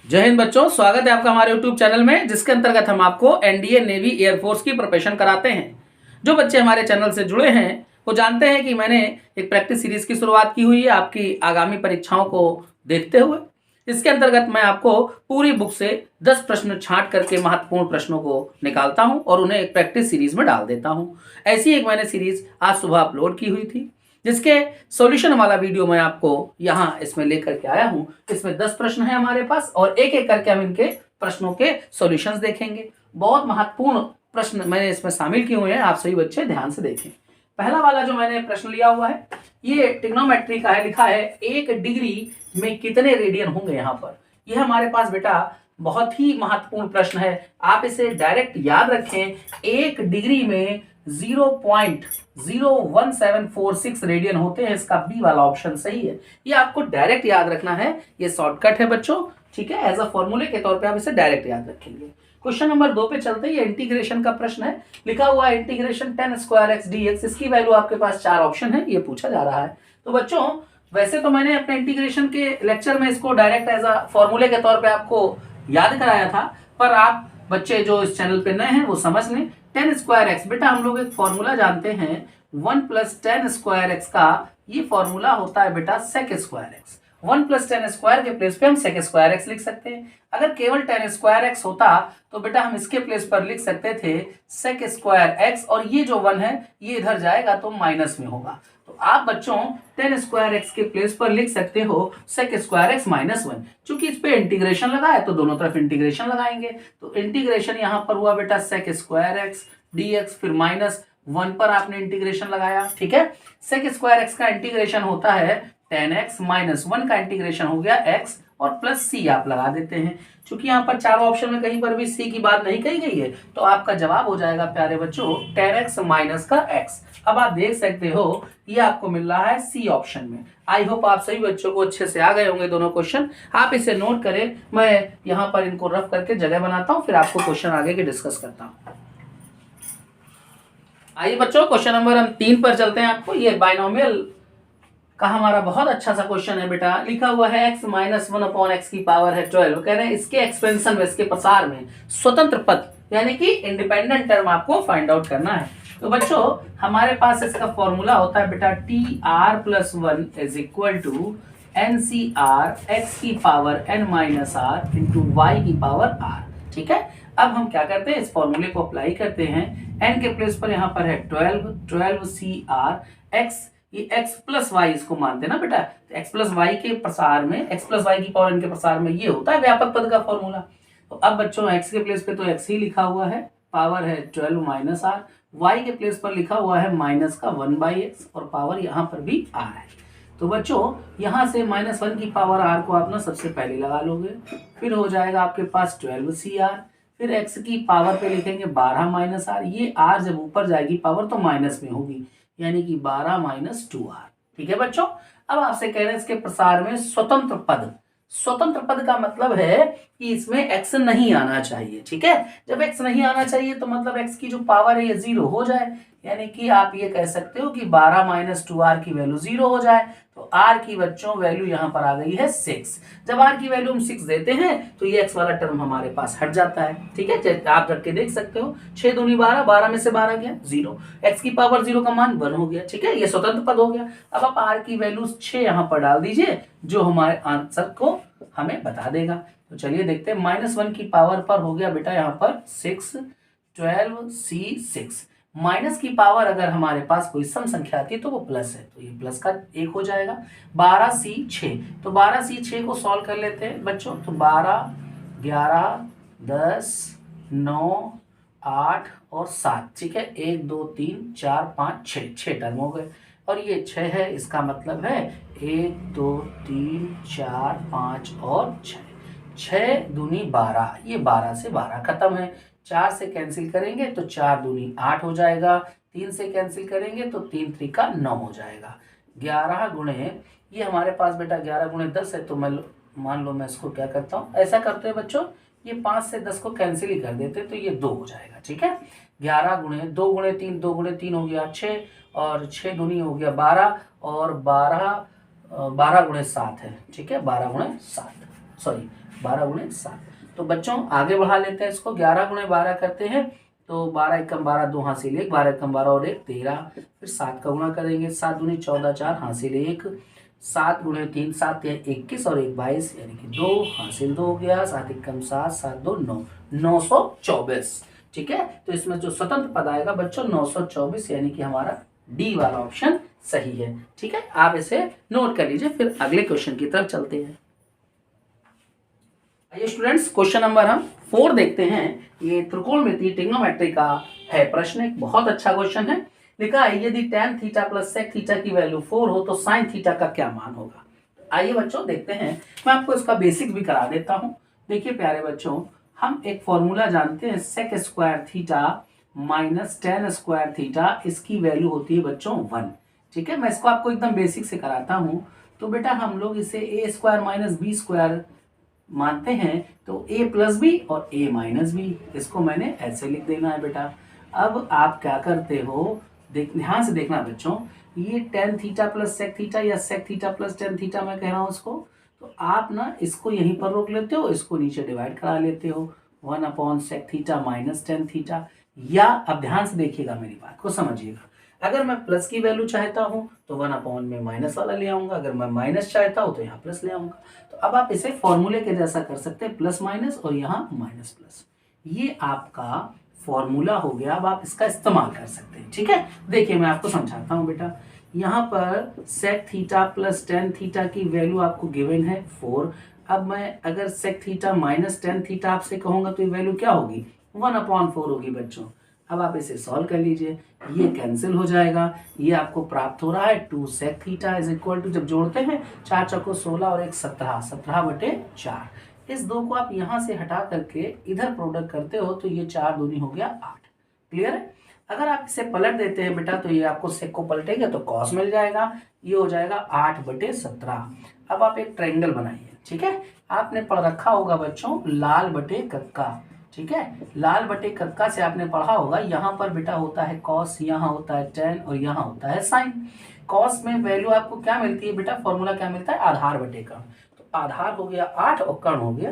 जय हिंद बच्चों, स्वागत है आपका हमारे YouTube चैनल में, जिसके अंतर्गत हम आपको एनडीए, नेवी, एयरफोर्स की प्रिपरेशन कराते हैं। जो बच्चे हमारे चैनल से जुड़े हैं वो जानते हैं कि मैंने एक प्रैक्टिस सीरीज की शुरुआत की हुई है आपकी आगामी परीक्षाओं को देखते हुए। इसके अंतर्गत मैं आपको पूरी बुक से 10 प्रश्न छांट करके महत्वपूर्ण प्रश्नों को निकालता हूं और उन्हें एक प्रैक्टिस सीरीज में डाल देता हूं। ऐसी एक मैंने सीरीज आज सुबह अपलोड की हुई थी, जिसके सॉल्यूशन वाला वीडियो मैं आपको यहाँ इसमें लेकर के आया हूं। इसमें 10 प्रश्न है हमारे पास और एक एक करके हम इनके प्रश्नों के सॉल्यूशंस देखेंगे। बहुत महत्वपूर्ण प्रश्न मैंने इसमें शामिल किए हुए हैं, आप सभी बच्चे ध्यान से देखें। पहला वाला जो मैंने प्रश्न लिया हुआ है ये ट्रिग्नोमेट्री का है। लिखा है 1 डिग्री में कितने रेडियन होंगे। यहाँ पर यह हमारे पास बेटा बहुत ही महत्वपूर्ण प्रश्न है। आप इसे डायरेक्ट याद रखें, 1 डिग्री में 0.01746 रेडियन होते हैं। इसका बी वाला ऑप्शन सही है। ये आपको डायरेक्ट याद रखना है, ये शॉर्टकट है बच्चों, ठीक है। एज अ फॉर्मूले के तौर पे आप इसे डायरेक्ट याद रखेंगे। क्वेश्चन नंबर 2 पे चलते हैं। ये इंटीग्रेशन का प्रश्न है। लिखा हुआ है integration tan square x dx। इसकी वैल्यू आपके पास 4 ऑप्शन है, ये पूछा जा रहा है। तो बच्चों वैसे तो मैंने अपने इंटीग्रेशन के लेक्चर में इसको डायरेक्ट एज अ फॉर्मूले के तौर पे आपको याद कराया था, पर आप बच्चे जो इस चैनल पे नए हैं वो समझ लें। tan स्क्वायर एक्स, बेटा हम लोग एक फॉर्मूला जानते हैं 1 + tan स्क्वायर एक्स का। ये फॉर्मूला होता है बेटा sec square x. 1 + tan square के प्लेस पे हम sec स्क्वायर एक्स लिख सकते हैं। अगर केवल tan स्क्वायर एक्स होता तो बेटा हम इसके प्लेस पर लिख सकते थे sec स्क्वायर एक्स, और ये जो 1 है ये इधर जाएगा तो माइनस में होगा। तो आप बच्चों tan स्क्वायर एक्स के प्लेस पर लिख सकते हो sec स्क्वायर एक्स -1। चूंकि इस पे इंटीग्रेशन लगा है तो दोनों तरफ इंटीग्रेशन लगाएंगे। तो इंटीग्रेशन यहाँ पर हुआ बेटा sec स्क्वायर एक्स dx, फिर -1 पर आपने इंटीग्रेशन लगाया, ठीक है। sec स्क्वायर एक्स का इंटीग्रेशन होता है tan x, -1 का इंटीग्रेशन हो गया x, और प्लस c आप लगा देते हैं। चूंकि यहाँ पर चारों ऑप्शन में कहीं पर भी c की बात नहीं कही गई है तो आपका जवाब हो जाएगा प्यारे बच्चों tan x माइनस का x। अब आप देख सकते हो ये आपको मिल रहा है सी ऑप्शन में। आई होप आप सभी बच्चों को अच्छे से आ गए होंगे दोनों क्वेश्चन। आप इसे नोट करें, मैं यहाँ पर इनको रफ करके जगह बनाता हूँ, फिर आपको क्वेश्चन आगे के डिस्कस करता हूँ। आइए बच्चों क्वेश्चन नंबर हम 3 पर चलते हैं। आपको ये बाइनोमियल का हमारा बहुत अच्छा सा क्वेश्चन है बेटा। लिखा हुआ है x - 1/x की पावर है 12। कह रहे हैं इसके एक्सपेंशन में, इसके प्रसार में स्वतंत्र पद यानी कि इंडिपेंडेंट टर्म आपको फाइंड आउट करना है। तो बच्चों हमारे पास इसका फॉर्मूला होता है बेटा tr+1 = NCr x की power n - r into y की पावर r, ठीक है। अब हम क्या करते हैं, इस फॉर्मूले को अप्लाई करते हैं। n के प्लेस पर यहाँ पर है 12cr x, ये x + y इसको मानते हैं ना बेटा। तो x + y के प्रसार में, x + y की पावर n के प्रसार में ये होता है व्यापक पद का फॉर्मूला। तो अब बच्चों x के प्लेस पे तो x ही लिखा हुआ है, पावर है 12 - r। y के प्लेस पर लिखा हुआ है -1/x, और पावर यहाँ पर भी r है। तो बच्चों यहाँ से -1 की पावर r को आप ना सबसे पहले लगा लोगे, फिर हो जाएगा आपके पास 12cr, फिर x की पावर पे लिखेंगे 12 - r। ये r जब ऊपर जाएगी पावर तो माइनस में होगी, यानी कि 12 - 2r, ठीक है बच्चों। अब आपसे कह रहे हैं इसके प्रसार में स्वतंत्र पद। स्वतंत्र पद का मतलब है कि इसमें x नहीं आना चाहिए, ठीक है। जब x नहीं आना चाहिए तो मतलब x की जो पावर है ये 0 हो जाए, यानी कि आप ये कह सकते हो कि 12 - 2r की वैल्यू 0 हो जाए। तो r की बच्चों वैल्यू यहाँ पर आ गई है 6। जब r की वैल्यू हम 6 देते हैं तो ये x वाला टर्म हमारे पास हट जाता है, ठीक है। आप रख के देख सकते हो 6 दूनी 12, 12 में से 12 गया 0, x की पावर 0 का मान 1 हो गया, ठीक है। ये स्वतंत्र पद हो गया। अब आप r की वैल्यू 6 यहाँ पर डाल दीजिए, जो हमारे आंसर को हमें बता देगा। तो चलिए देखते हैं। -1 की पावर पर हो गया बेटा यहाँ पर 6, 12c6। माइनस की पावर अगर हमारे पास कोई सम संख्या आती है तो वो प्लस है, तो ये प्लस का 1 हो जाएगा। 12c6, तो 12c6 को सॉल्व कर लेते हैं बच्चों। तो 12, 11, 10, 9, 8 और 7, ठीक है। 1 2 3 4 5 6, 6 टर्म हो गए, और ये 6 है। इसका मतलब है 1 2 3 4 5 और 6, 6 दूनी 12, ये 12 से 12 खत्म है। 4 से कैंसिल करेंगे तो 4 दूनी 8 हो जाएगा, 3 से कैंसिल करेंगे तो 3 3 का 9 हो जाएगा। 11 गुणे, ये हमारे पास बेटा 11 गुणे 10 है, तो मैं मान लो मैं इसको क्या करता हूँ, ऐसा करते हैं बच्चों, ये 5 से 10 को कैंसिल ही कर देते तो ये 2 हो जाएगा, ठीक है। 11 गुणे 2 गुणे 3, 2 गुणे 3 हो गया 6, और 6 दूनी हो गया 12, और 12 गुणे 7 है, ठीक है। 12 गुणे 7, सॉरी 12 गुणे 7। तो बच्चों आगे बढ़ा लेते हैं इसको, 11 गुणे 12 करते हैं तो 12 एकम 12, 2 हासिल 1, 12 एकम 12 और 1 13। फिर 7 का गुणा करेंगे, 7 दूनी 14, 4 हासिल 1, 7 गुणे 3 7 या 21 और 1 22 यानी कि 2 हासिल 2 हो गया, 7 एकम 7, 7 2 9, 924। ठीक है, तो इसमें जो स्वतंत्र पद आएगा बच्चों 924 यानी कि हमारा डी वाला ऑप्शन सही है। ठीक है, आप इसे नोट कर लीजिए। फिर अगले क्वेश्चन की तरफ चलते हैं। आइए स्टूडेंट्स, क्वेश्चन नंबर हम 4 देखते हैं। ये त्रिकोणमिति ट्रिग्नोमेट्री का है प्रश्न, एक बहुत अच्छा क्वेश्चन है। लिखा है यदि tan theta plus sec theta की वैल्यू 4 हो तो sin थीटा का क्या मान होगा। आइए बच्चों देखते हैं, मैं आपको इसका बेसिक भी करा देता हूं। देखिए प्यारे बच्चों, हम एक फॉर्मूला जानते हैं sec square theta minus tan square theta, इसकी वैल्यू होती है बच्चों 1। ठीक है, मैं इसको आपको एकदम बेसिक से कराता हूं। तो बेटा हम लोग इसे a square minus B square मानते हैं, तो a प्लस बी और a माइनस बी, इसको मैंने ऐसे लिख देना है बेटा। अब आप क्या करते हो, ध्यान से देखना बच्चों, ये tan theta plus sec theta या sec theta plus tan theta मैं कह रहा हूँ इसको, तो आप ना इसको यहीं पर रोक लेते हो, इसको नीचे डिवाइड करा लेते हो 1/sec theta minus tan theta. या अब ध्यान से देखिएगा, मेरी बात को समझिएगा, अगर मैं प्लस की वैल्यू चाहता हूँ तो 1 में माइनस वाला ले आऊंगा, अगर मैं माइनस चाहता हूँ तो यहाँ प्लस ले आऊंगा। तो अब आप इसे फॉर्मूले के जैसा कर सकते हैं, प्लस माइनस और यहाँ माइनस प्लस, ये आपका फॉर्मूला हो गया। अब आप इसका इस्तेमाल कर सकते हैं। ठीक है, देखिए मैं आपको समझाता हूँ बेटा। यहाँ पर sec theta plus tan theta की वैल्यू आपको गिवन है 4। अब मैं अगर sec theta minus tan theta आपसे कहूँगा तो ये वैल्यू क्या होगी, 1/4 होगी बच्चों। अब आप इसे सॉल्व कर लीजिए, ये कैंसिल हो जाएगा, ये आपको प्राप्त हो रहा है 2 sec theta is equal to, जब जोड़ते हैं 4 चौको 16 और 1 17, 17/4। इस 2 को आप यहाँ से हटा करके इधर प्रोडक्ट करते हो तो ये 4 दूनी हो गया 8। क्लियर है। अगर आप इसे पलट देते हैं बेटा तो ये आपको sec को पलटेगा तो cos मिल जाएगा, ये हो जाएगा 8/17। अब आप एक ट्रायंगल बनाइए। ठीक है, आपने पढ़ रखा होगा बच्चों लाल बटे कक्का। ठीक है, लाल बटे कक्का से आपने पढ़ा होगा, यहाँ पर बेटा होता है cos, यहाँ होता है tan और यहाँ होता है sin। cos में वैल्यू आपको क्या मिलती है बेटा, फॉर्मूला क्या मिलता है, आधार बटे कर्ण। तो आधार हो गया 8 और कर्ण हो गया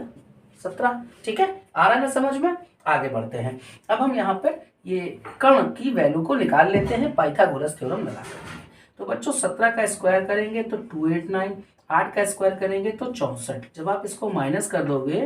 17। ठीक है, आ रहा है ना समझ में। आगे बढ़ते हैं, अब हम यहाँ पर ये कर्ण की वैल्यू को निकाल लेते हैं पाइथागोरस थ्योरम लगा करके। तो बच्चों 17 का स्क्वायर करेंगे तो 289, 8 का स्क्वायर करेंगे तो 64। जब आप इसको माइनस कर दोगे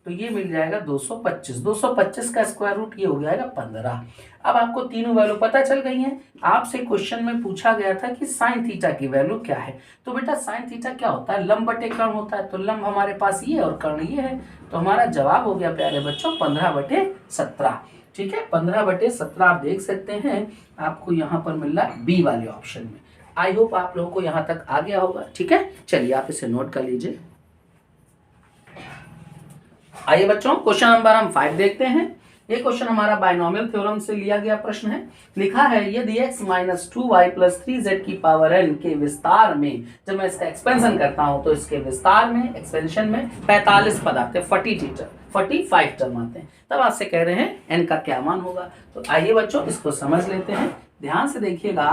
तो ये मिल जाएगा 225। 225 का स्क्वायर रूट ये हो जाएगा 15। अब आपको तीनों वैल्यू पता चल गई हैं। आपसे क्वेश्चन में पूछा गया था कि साइन थीटा की वैल्यू क्या है। तो बेटा साइन थीटा क्या होता है, लंब बटे कर्ण होता है। तो लंब हमारे पास ये और कर्ण ये है, तो हमारा जवाब हो गया प्यारे बच्चों 15/17। ठीक है, 15/17 आप देख सकते हैं, आपको यहाँ पर मिल रहा है बी वाले ऑप्शन में। आई होप आप लोगों को यहाँ तक आ गया होगा। ठीक है, चलिए आप इसे नोट कर लीजिए। आइए बच्चों क्वेश्चन नंबर हम 5 देखते हैं। ये क्वेश्चन हमारा बाइनोमियल थ्योरम से लिया गया प्रश्न है। लिखा है यदि x minus 2y plus 3z की पावर n के विस्तार में, जब मैं इसका एक्सपेंशन करता हूं तो इसके विस्तार में, एक्सपेंशन में 45 पद आते हैं, 45 टर्म आते हैं, तब आपसे कह रहे हैं n का क्या मान होगा। तो आइए बच्चों इसको समझ लेते हैं, ध्यान से देखिएगा।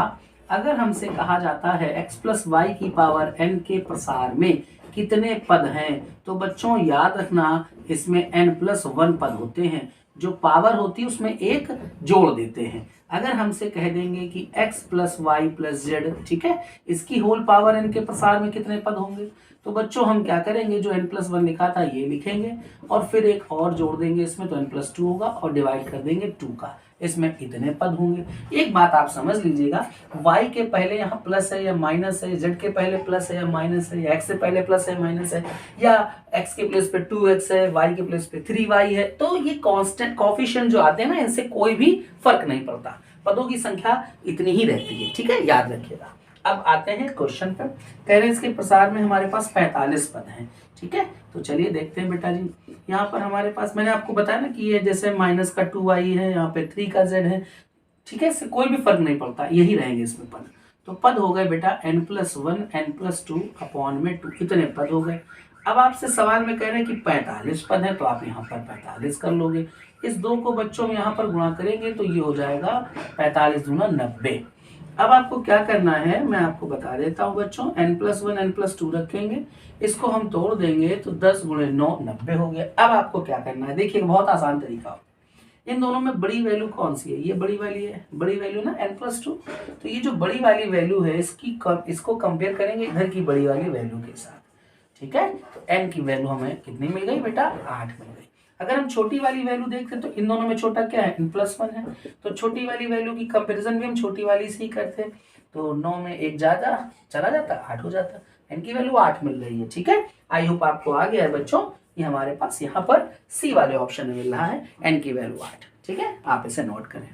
अगर हमसे कहा जाता है x प्लस वाई की पावर n के प्रसार में कितने पद हैं, तो बच्चों याद रखना इसमें n+1 पद होते हैं। जो पावर होती है उसमें एक जोड़ देते हैं। अगर हमसे कह देंगे कि x plus Y plus Z, ठीक है, इसकी होल पावर n के प्रसार में कितने पद होंगे, तो बच्चों हम क्या करेंगे, जो n+1 लिखा था ये लिखेंगे और फिर एक और जोड़ देंगे इसमें, तो n+2 होगा और डिवाइड कर देंगे 2 का, इसमें इतने पद होंगे। एक बात आप समझ लीजिएगा, y के पहले यहाँ प्लस है या माइनस है, z के पहले प्लस है या माइनस है, या x से पहले प्लस है माइनस है, या x के प्लेस पे 2x है, y के प्लेस पे 3y है, तो ये कांस्टेंट कोएफिशिएंट जो आते हैं ना, इनसे कोई भी फर्क नहीं पड़ता, पदों की संख्या इतनी ही रहती है। ठीक है, याद रखिएगा। अब आते हैं क्वेश्चन पर। कह रहे हैं इसके प्रसार में हमारे पास 45 पद हैं। ठीक है, तो चलिए देखते हैं बेटा जी। यहाँ पर हमारे पास मैंने आपको बताया ना कि ये जैसे माइनस का 2y है, यहाँ पे 3 का z है। ठीक है, इससे कोई भी फर्क नहीं पड़ता, यही रहेंगे इसमें पद। तो पद हो गए बेटा n+1 n+2 अपॉन में 2, इतने पद हो गए। अब आपसे सवाल में कह रहे हैं कि 45 पद है, तो आप यहाँ पर 45 कर लोगे। इस 2 को बच्चों में यहाँ पर गुणा करेंगे तो ये हो जाएगा 45 दूना 90। अब आपको क्या करना है मैं आपको बता देता हूँ बच्चों, n+1 n+2 रखेंगे, इसको हम तोड़ देंगे तो 10 × 9 90 हो गया। अब आपको क्या करना है, देखिए बहुत आसान तरीका हो, इन दोनों में बड़ी वैल्यू कौन सी है, ये बड़ी वैल्यू है, बड़ी वैल्यू ना n+2, तो ये जो बड़ी वाली वैल्यू है इसको कंपेयर करेंगे इधर की बड़ी वाली वैल्यू के साथ, ठीक है। तो n की वैल्यू हमें कितनी मिल गई बेटा, 8 मिल गई। अगर हम छोटी वाली वैल्यू देखते तो इन दोनों में छोटा क्या है, n+1 है, तो छोटी वाली वैल्यू की कंपैरिजन भी हम छोटी वाली से ही करते, तो 9 में 1 ज्यादा चला जाता 8 हो जाता, n की वैल्यू 8 मिल रही है, ठीक है। आई होप आपको आ गया है बच्चों, ये हमारे पास यहाँ पर सी वाले ऑप्शन में मिल रहा है n की वैल्यू 8, ठीक है, आप इसे नोट करें।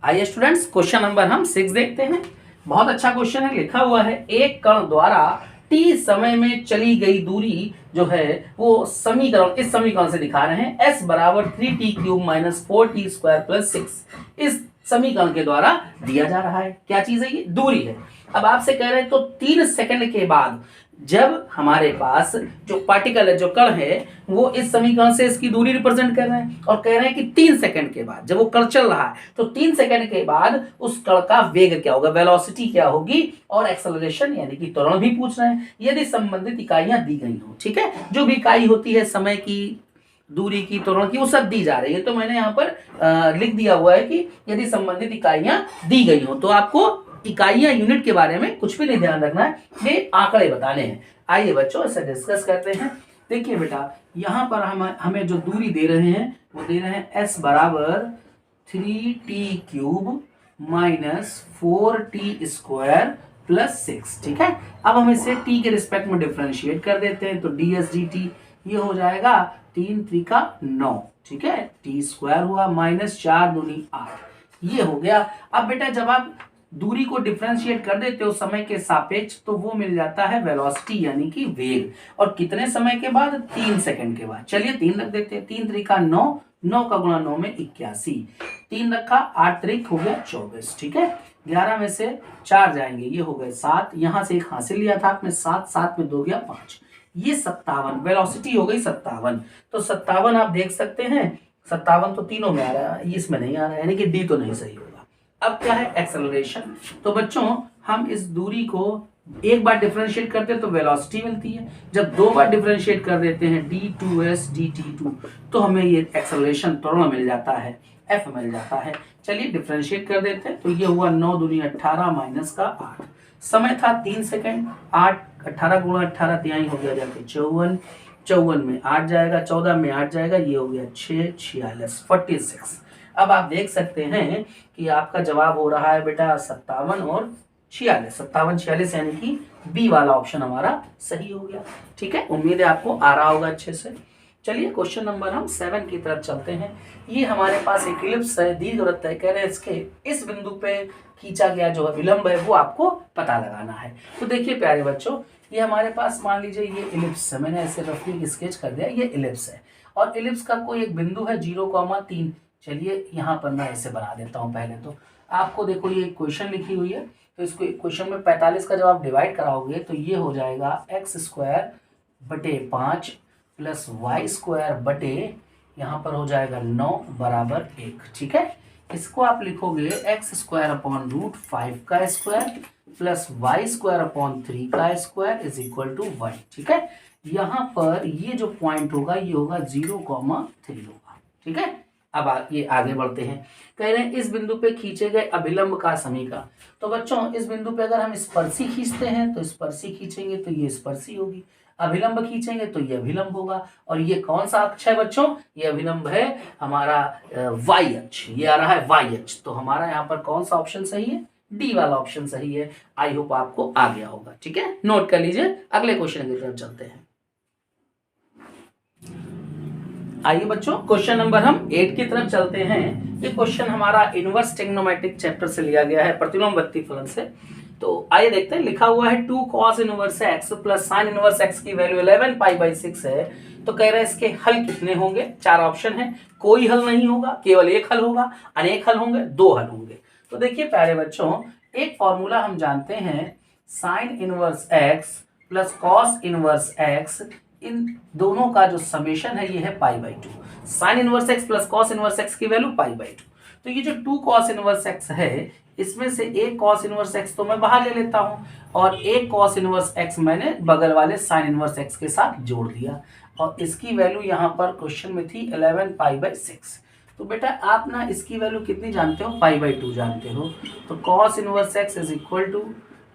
आइए स्टूडेंट्स क्वेश्चन नंबर हम 6 देखते हैं। बहुत अच्छा क्वेश्चन है, लिखा हुआ है एक कण द्वारा t समय में चली गई दूरी जो है वो समीकरण इस समीकरण से दिखा रहे हैं, s बराबर 3t³ - 4t² + 6 इस समीकरण के द्वारा दिया जा रहा है। क्या चीज है, ये दूरी है। अब आपसे कह रहे हैं तो 3 सेकंड के बाद जब हमारे पास जो पार्टिकल है, जो कण है, वो इस समीकरण से इसकी दूरी रिप्रेजेंट कर रहे हैं और कह रहे हैं कि 3 सेकंड के बाद जब वो कण चल रहा है तो 3 सेकंड के बाद उस कण का वेग क्या होगा, वेलोसिटी क्या होगी और एक्सेलरेशन यानी कि त्वरण भी पूछ रहे हैं यदि संबंधित इकाइयां दी गई हो, ठीक है। जो भी इकाई होती है समय की, दूरी की, त्वरण की, वो सब दी जा रही है, तो मैंने यहाँ पर लिख दिया हुआ है कि यदि संबंधित इकाइयां दी गई हो, तो आपको इकाइयां यूनिट के बारे में कुछ भी नहीं ध्यान रखना है, ये आंकड़े बताने हैं। आइए बच्चों इसे डिस्कस करते हैं। देखिए बेटा यहाँ पर हमें जो दूरी दे रहे हैं वो दे रहे हैं s बराबर 3t³ - 4t² + 6, ठीक है। अब हम इसे t के रिस्पेक्ट में डिफरेंशिएट कर देते हैं, तो ds dt ये हो जाएगा 3 × 3 = 9, ठीक है, t² हुआ -4 दूनी 8, ये हो गया। अब बेटा जब आप दूरी को डिफरेंशिएट कर देते हो समय के सापेक्ष तो वो मिल जाता है वेलोसिटी यानी कि वेग, और कितने समय के बाद, 3 सेकंड के बाद। चलिए 3 रख देते हैं, 3 × 3 = 9, 9 का गुणा 9 में 81, 3 रखा, 8 3 हो गया 24, ठीक है। 11 में से 4 जाएंगे, ये हो गए 7, यहां से एक हासिल लिया था आपने 7, 7 में 2 गया 5, ये 57, वेलोसिटी हो गई 57। तो 57 आप देख सकते हैं, 57 तो तीनों में आ रहा है, इसमें नहीं आ रहा है, यानी कि डी तो नहीं सही होगा। अब क्या है, एक्सेलरेशन। तो बच्चों हम इस दूरी को एक बार डिफरेंशिएट करते हैं तो वेलोसिटी मिलती है, जब 2 बार डिफरेंशिएट कर देते हैं d2s dt2 तो हमें ये एक्सेलरेशन त्वरण मिल जाता है, f मिल जाता है। चलिए डिफरेंशिएट कर देते हैं, तो ये हुआ 9 दूनी 18 - 8, समय था 3 सेकंड, 8 18 × 18 तिहाई हो गया जाके 54, 54 में 8 जाएगा, 14 में 8 जाएगा, ये हो गया 6 46 46। अब आप देख सकते हैं कि आपका जवाब हो रहा है बेटा 57 और 46, 57 46 यानी कि बी वाला ऑप्शन हमारा सही हो गया, ठीक है। उम्मीद है आपको आ रहा होगा अच्छे से। चलिए क्वेश्चन नंबर हम 7 की तरफ चलते हैं। ये हमारे पास एक इलिप्स है, दीर्घवृत्त है, कह रहे हैं इसके इस बिंदु पे खींचा गया जो विलंब है वो आपको पता लगाना है। तो देखिए प्यारे बच्चों, ये हमारे पास मान लीजिए ये इलिप्स है, मैंने ऐसे रफली स्केच कर दिया, ये इलिप्स है और इलिप्स का कोई एक बिंदु है 0,3। चलिए यहाँ पर मैं ऐसे बना देता हूँ। पहले तो आपको देखो ये क्वेश्चन लिखी हुई है, तो इसको क्वेश्चन में 45 का जब आप डिवाइड कराओगे तो ये हो जाएगा x² बटे 5 प्लस y² बटे यहाँ पर हो जाएगा 9 बराबर 1, ठीक है। इसको आप लिखोगे x² / 5 का स्क्वायर प्लस y² / 3 का स्क्वायर इज इक्वल टू 1, ठीक है। यहाँ पर ये जो पॉइंट होगा ये होगा 0,3 होगा, ठीक है। अब ये आगे बढ़ते हैं, कह रहे हैं इस बिंदु पे खींचे गए अभिलंब का समीकरण। तो बच्चों इस बिंदु पे अगर हम स्पर्शी खींचते हैं तो स्पर्शी खींचेंगे तो ये स्पर्शी होगी, अभिलंब खींचेंगे तो ये अभिलंब होगा। और ये कौन सा अक्ष है बच्चों, ये अभिलंब है हमारा वाई अक्ष, ये आ रहा है वाई अक्ष। तो हमारा यहाँ पर कौन सा ऑप्शन सही है, डी वाला ऑप्शन सही है। आई होप आपको आ गया होगा, ठीक है, नोट कर लीजिए। अगले क्वेश्चन की तरफ चलते हैं। आइए बच्चों क्वेश्चन नंबर हम 8 की तरफ चलते हैं। ये क्वेश्चन हमारा इनवर्स ट्रिग्नोमेट्रिक चैप्टर से लिया गया है, प्रतिलोमवृत्तीय फलन से। तो आइए देखते हैं, लिखा हुआ है 2 cos inverse x plus sin inverse x की वैल्यू 11π/6 है। तो कह रहे हैं इसके हल कितने होंगे, 4 ऑप्शन है। कोई हल नहीं होगा, केवल एक हल होगा, अनेक हल होंगे, 2 हल होंगे। तो देखिए प्यारे बच्चों, एक फॉर्मूला हम जानते हैं, sin inverse x plus cos inverse x, इन दोनों का जो समेशन है ये है π/2। sin inverse x plus cos inverse x की वैल्यू π/2। तो ये जो 2 cos इनवर्स x है इसमें से एक cos इनवर्स x तो मैं बाहर ले लेता हूं और एक cos इनवर्स x मैंने बगल वाले sin इनवर्स x के साथ जोड़ दिया और इसकी वैल्यू यहाँ पर क्वेश्चन में थी 11 π/6। तो बेटा आप ना इसकी वैल्यू कितनी जानते हो, π/2 जानते हो। तो cos inverse x is equal to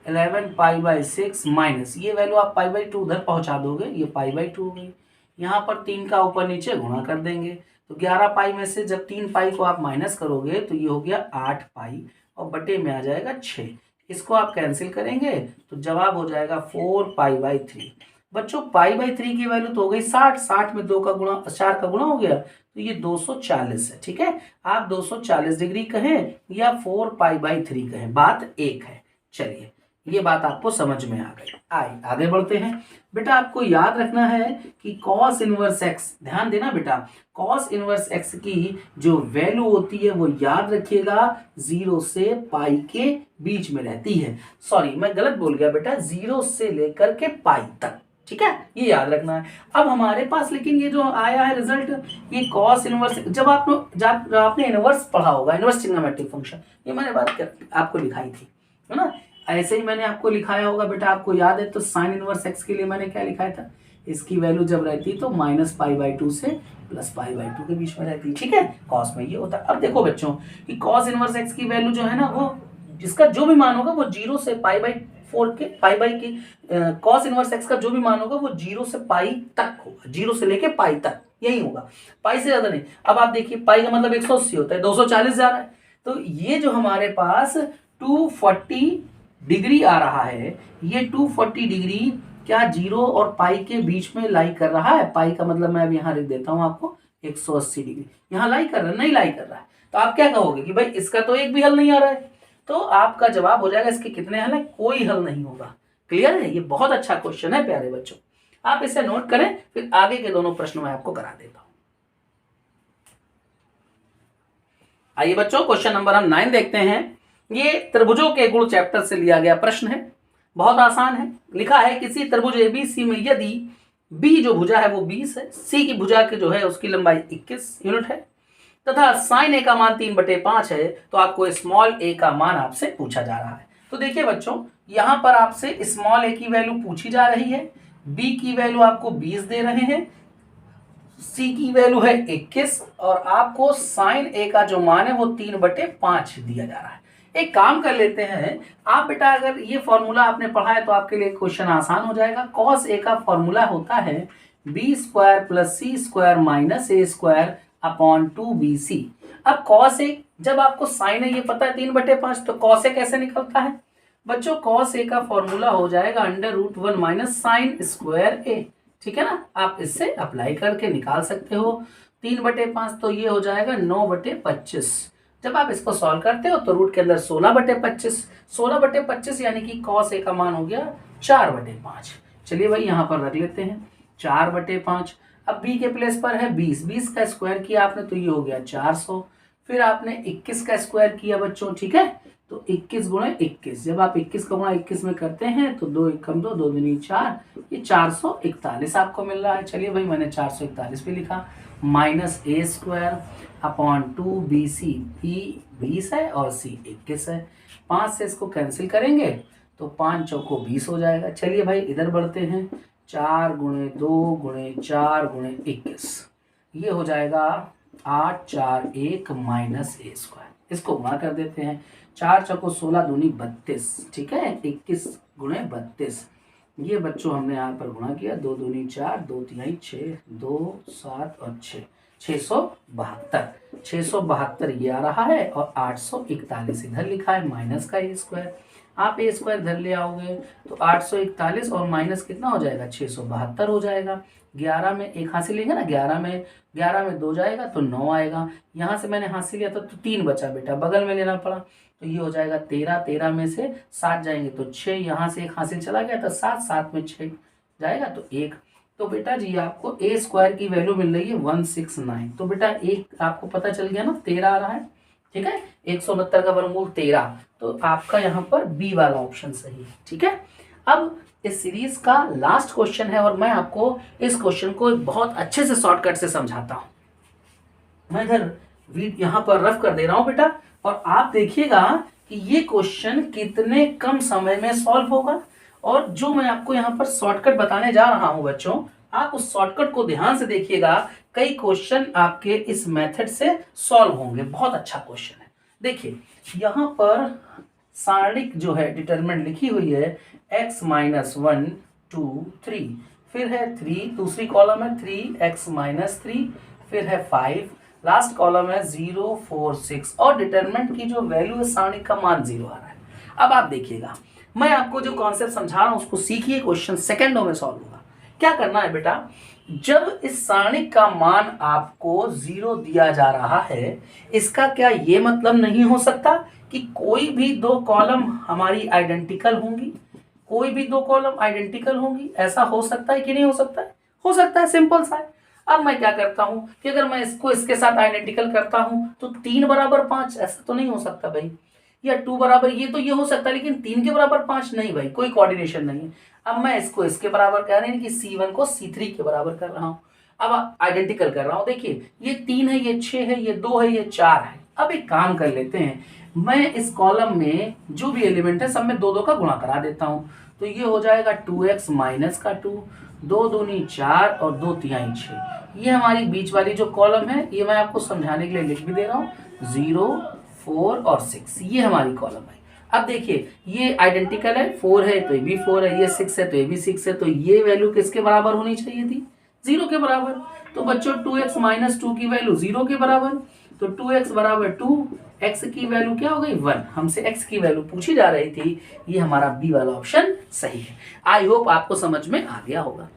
11 π/6 minus ये वैल्यू आप π/2 उधर पहुंचा दोगे, ये π/2 हो गई। यहाँ पर 3 का ऊपर नीचे गुणा कर देंगे तो 11 पाई में से जब 3 पाई को आप माइनस करोगे तो ये हो गया 8 पाई और बटे में आ जाएगा 6। इसको आप कैंसिल करेंगे तो जवाब हो जाएगा 4 π/3। बच्चों π/3 की वैल्यू तो हो गई 60, 60 में 2 का गुणा 4 का गुणा हो गया तो ये 240 है। ठीक है, आप 240 डिग्री कहें या 4 π/3 कहें, बात एक है। चलिए ये बात आपको समझ में आ गई। आगे बढ़ते हैं। बेटा आपको याद रखना है कि cos इनवर्स x, ध्यान देना बेटा, cos इनवर्स x की जो वैल्यू होती है वो याद रखिएगा 0 से पाई के बीच में रहती है। सॉरी मैं गलत बोल गया बेटा, 0 से लेकर के पाई तक। ठीक है, ये याद रखना है। अब हमारे पास लेकिन ये जो आया है रिजल्ट, ये cos इनवर्स, जब आपने इनवर्स पढ़ा होगा, इनवर्स ट्रिग्नोमेट्रिक फंक्शन, ये मैंने बात आपको लिखाई थी, है ना, ऐसे ही मैंने आपको लिखाया होगा बेटा, आपको याद है। तो साइन इनवर्स x के लिए मैंने क्या लिखाया था, इसकी वैल्यू जब रहती तो -π/2 से +π/2 के बीच में रहती। ठीक है, cos में ये होता। अब देखो बच्चों कि cos इनवर्स x की वैल्यू जो है ना, वो जिसका जो भी मान होगा वो 0 से π/4 के cos इनवर्स x का जो भी मान होगा वो 0 से पाई तक होगा, 0 से लेके पाई तक यही होगा, पाई से ज्यादा नहीं। अब आप देखिए पाई का मतलब 180 होता है, 240 जा रहा है, तो ये जो हमारे पास 240 डिग्री आ रहा है, ये 240 डिग्री क्या 0 और पाई के बीच में लाई कर रहा है। पाई का मतलब मैं अब यहाँ लिख देता हूँ आपको 180 डिग्री, यहाँ लाई कर रहा है, नहीं लाई कर रहा है। तो आप क्या कहोगे कि भाई इसका तो एक भी हल नहीं आ रहा है, तो आपका जवाब हो जाएगा इसके कितने हल है, कोई हल नहीं होगा। क्लियर है, ये बहुत अच्छा क्वेश्चन है प्यारे बच्चों, आप इसे नोट करें, फिर आगे के दोनों प्रश्न मैं आपको करा देता हूं। आइए बच्चों क्वेश्चन नंबर हम 9 देखते हैं। ये त्रिभुजों के गुण चैप्टर से लिया गया प्रश्न है, बहुत आसान है। लिखा है किसी त्रिभुज ABC में यदि B जो भुजा है वो 20 है, C की भुजा के जो है उसकी लंबाई 21 यूनिट है तथा साइन A का मान 3/5 है, तो आपको स्मॉल a का मान आपसे पूछा जा रहा है। तो देखिए बच्चों, यहां पर आपसे स्मॉल a की वैल्यू पूछी जा रही है, B की वैल्यू आपको 20 दे रहे हैं, C की वैल्यू है 21 और आपको साइन A का जो मान है वो 3/5 दिया जा रहा है। एक काम कर लेते हैं आप बेटा, अगर ये फॉर्मूला आपने पढ़ा है तो आपके लिए क्वेश्चन आसान हो जाएगा। cos A का फॉर्मूला होता है B² + C² - A² / 2BC। अब cos A, जब आपको sin A ये पता है 3/5, तो cos A कैसे निकलता है बच्चों, cos A का फॉर्मूला हो जाएगा √1 - sin² A। ठीक है ना, आप इससे अप्लाई करके निकाल सकते हो 3/5, तो ये हो जाएगा 9/25। जब आप इसको सॉल्व करते हो तो रूट के अंदर 16/25, 16/25 यानी कि cos A का मान हो गया 4/5। चलिए भाई यहाँ पर रख लेते हैं 4/5। अब B के प्लेस पर है 20, 20 का स्क्वायर किया आपने तो ये हो गया 400, फिर आपने 21 का स्क्वायर किया बच्चों। ठीक है, तो 21 गुणे 21, जब आप 21 का गुणा 21 में करते हैं तो 2 × 2 2 दूनी 4, ये 441 आपको मिल रहा है। चलिए भाई मैंने 441 भी लिखा, -A² / 2BC। B 20 है और C 21 है, 5 से इसको कैंसिल करेंगे तो 5 चौको 20 हो जाएगा। चलिए भाई इधर बढ़ते हैं, 4 × 2 × 4 × 21, ये हो जाएगा 8 4 1 -A²। इसको गुणा कर देते हैं, 4 चौको 16 दूनी 32। ठीक है, 21 × 32, ये बच्चों हमने यहाँ पर गुणा किया, 2 दूनी 4, 2 तिहाई 6, 2 7 और 6, 672। 672 ये आ रहा है और 841 इधर लिखा है, माइनस का A²। आप A² इधर ले आओगे तो 841 और माइनस कितना हो जाएगा, 672 हो जाएगा। 11 में एक हासिल लेंगे ना, 11 में 2 जाएगा तो 9 आएगा। यहाँ से मैंने हासिल लिया था तो 3 बचा बेटा, बगल में लेना पड़ा, तो ये हो जाएगा 13, 13 में से 7 जाएंगे तो 6, यहाँ से एक हासिल चला गया तो 7, 7 में 6 जाएगा तो 1। तो बेटा जी आपको A² की वैल्यू मिल रही है 169। तो बेटा एक आपको पता चल गया ना, 13 आ रहा है। ठीक है, 169 का वर्गमूल 13, तो आपका यहाँ पर B वाला ऑप्शन सही है। ठीक है, अब इस सीरीज का लास्ट क्वेश्चन है और मैं आपको इस क्वेश्चन को बहुत अच्छे से शॉर्टकट से समझाता हूँ। मैं इधर यहाँ पर रफ कर दे रहा हूं बेटा, और आप देखिएगा कि ये क्वेश्चन कितने कम समय में सॉल्व होगा। और जो मैं आपको यहाँ पर शॉर्टकट बताने जा रहा हूं बच्चों, आप उस शॉर्टकट को ध्यान से देखिएगा, कई क्वेश्चन आपके इस मेथड से सॉल्व होंगे। बहुत अच्छा क्वेश्चन है। देखिए यहाँ पर सारणिक जो है डिटरमिनेंट लिखी हुई है x माइनस 1 2 3, फिर है 3, दूसरी कॉलम है 3x माइनस 3, फिर है 5, लास्ट कॉलम है 0 4 6, और डिटरमिनेंट की जो वैल्यू है सारणिक का मान 0 आ रहा है। अब आप देखिएगा, मैं आपको जो कॉन्सेप्ट समझा रहा हूं उसको सीखिए, क्वेश्चन सेकंडों में सॉल्व होगा। क्या करना है बेटा, जब इस सारणिक का मान आपको 0 दिया जा रहा है, इसका क्या ये मतलब नहीं हो सकता कि कोई भी दो कॉलम हमारी आइडेंटिकल होंगी, कोई भी दो कॉलम आइडेंटिकल होंगी? ऐसा हो सकता है कि नहीं हो सकता है? हो सकता है, सिंपल सा है। अब मैं क्या करता हूं कि अगर मैं इसको इसके साथ आइडेंटिकल करता हूं तो 3 बराबर 5, ऐसा तो नहीं हो सकता भाई, या 2 बराबर, ये तो ये हो सकता है, लेकिन 3 के बराबर 5 नहीं भाई, कोई कोऑर्डिनेशन नहीं है। अब मैं इसको इसके बराबर कर रही हूं कि C1 को C3 के बराबर कर रहा हूं, अब आइडेंटिकल कर रहा हूं। देखिए ये 3 है, ये 6 है, ये 2 है, ये 4 है। अब एक काम कर लेते हैं, मैं इस कॉलम में जो भी एलिमेंट है सब में 2 2 का गुणा करा देता हूं, तो ये हो जाएगा 2x माइनस का 2, 2 दूनी 4 और 2 तिहाई 6। ये हमारी बीच वाली जो कॉलम है, ये मैं आपको समझाने के लिए लिख भी दे रहा हूँ, 0 4 और 6, ये हमारी कॉलम है। अब देखिए ये आइडेंटिकल है, 4 है तो ये भी 4 है, ये 6 है तो ये भी 6 है, तो ये वैल्यू किसके बराबर होनी चाहिए थी? 0 के बराबर। तो बच्चों 2x माइनस 2 की वैल्यू 0 के बराबर, तो 2x बराबर 2, x की वैल्यू क्या हो गई? 1। हमसे x की वैल्यू पूछी जा रही थी, ये हमारा बी वाला ऑप्शन सही है। आई होप आपको समझ में आ गया होगा।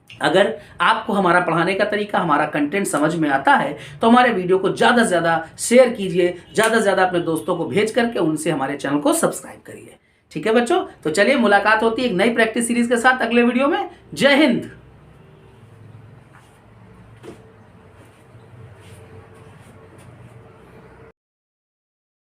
अगर आपको हमारा पढ़ाने का तरीका, हमारा कंटेंट समझ में आता है तो हमारे वीडियो को ज़्यादा से ज़्यादा शेयर कीजिए, ज़्यादा से ज़्यादा अपने दोस्तों को भेज करके उनसे हमारे चैनल को सब्सक्राइब करिए। ठीक है बच्चों, तो चलिए मुलाकात होती है एक नई प्रैक्टिस सीरीज के साथ अगले वीडियो में। जय हिंद।